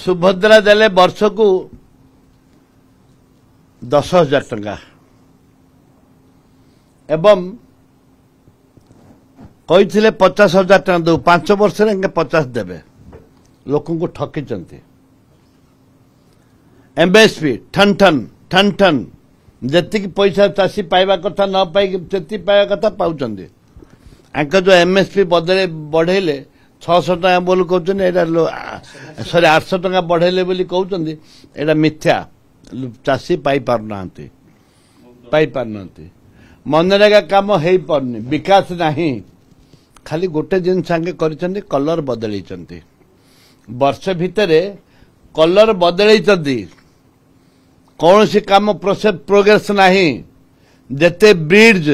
सुभद्रा देले वर्ष को 10,000 टंका एवं कही 50,000 टंका दो 5 वर्ष 50 देवे लोक ठकी एमएसपी ठन ठन ठन ठन जी पैसा चाषी पाइबा कथा न पाई पाइबा कथा पाँच जो एमएसपी बदले बढ़ेले 600 टका बोल कहते सॉरी 800 टका बढ़ेले बोली कहते एटा मिथ्या चाषी पाई पारना मनरेगा काम हो पारनी विकास नहीं खाली गोटे जिन सांगे कर कलर बदल वर्ष भितर कलर बदल कौन सी काम प्रोग्रेस नहीं जेते ब्रिज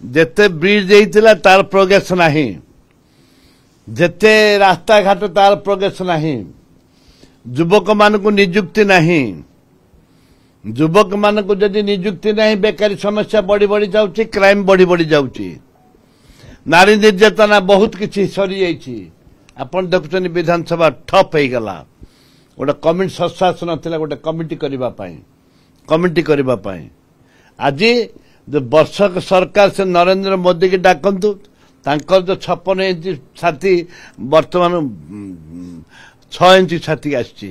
होता तार प्रोग्रेस नहीं जेते रास्ता घाट तार प्रोग्रेस नहीं युवक मान को निजुक्ति नहीं युवक मान को जदि निजुक्ति नहीं बेकारी समस्या बढ़ी बढ़ी जाउची क्राइम बढ़ी बढ़ी जाउची नारी निर्यातना बहुत किसी सरी जाइए आपन देखुछन विधानसभा ठप हो गला गोटे कमिटी सशासन थिला गोटे कमिटी करबा आज जो वर्षक सरकार से नरेंद्र मोदी की डाकंतु तांकर जो 56 इंच छाती वर्तमान 6 इंच छाती आछि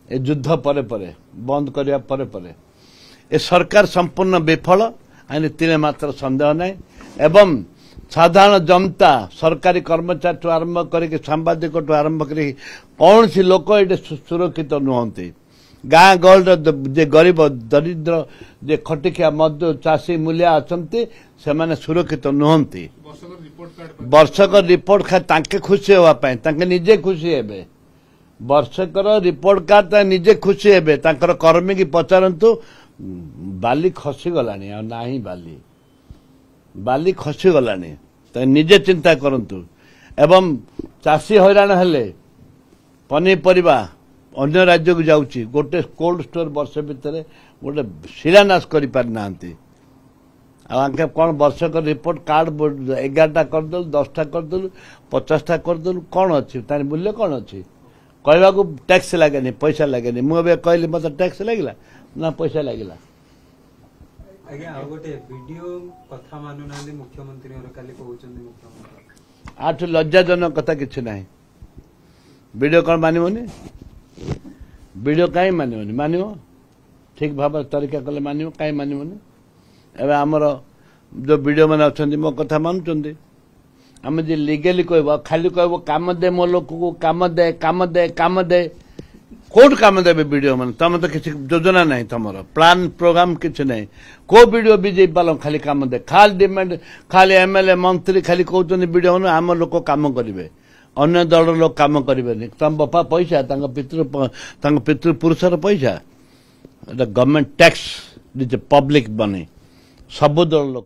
युद्ध परे परे बंद करने परे परे ए सरकार संपूर्ण विफल आने तीन मात्र संदेह नहीं एवं साधारण जनता सरकारी कर्मचारी आरंभ करके सांबादिक आरंभ कर कौन सी लोक ये सुरक्षित नुहति गाँ गहल जे गरीब दरिद्र जे खटिकिया मध्य चाषी मूलिया अच्छा से सुरक्षित नुहति वर्षक रिपोर्ट खाए खुशी होगापी निजे खुशी हे वर्षकर रिपोर्ट कार्ड निजे खुशी हे कर्मी की पचारतु बाली खसीगला ना बाली खसीगला तो निजे चिंता करंतु एवं चाषी हैरान हेले पनीपरिया अन्य राज्य को जाऊँगी गोटे कोल्ड स्टोर वर्ष भितर गोटे शिलान्यास कर कौन वर्षक रिपोर्ट कार्ड 11टा करदेलु 10टा करदेलु 50टा करदेलु कौन अच्छी तार मूल्य कौन अच्छी कहवा को टैक्स लगे पैसा लगे मुझे कहली मत टैक्स लगे ना पैसा लगे आज्ञा आ गोटे वीडियो कथा मानु ना मुख्यमंत्री और काली कहउछन मुख्यमंत्री आठ लज्जाजनक कथा किछि नाही वीडियो कौन मानिबोनी वीडियो काई मानिबोनी मानिबो ठीक भाव तरीका कले मानिबो काई मानिबोनी एबे हमर जो वीडियो माने अछंती मो कथा मानुचंती हम जे लीगली कहबो खाली कहबो काम दे मो लोक को काम दे कोड काम देवे वीडियो मन तम तो किसी योजना नहीं तुम प्लान प्रोग्राम किसी नहीं को वीडियो बीजेपी वालों खाली काम दे खाली डिमांड खाली एमएलए मंत्री खाली कहते वीडियो आम लोक काम करेंगे अन्य दल लोक काम करेंगे तम बापा पैसा पितृ पुरुषर पैसा गवर्नमेंट टैक्स पब्लिक बने सब दल लोक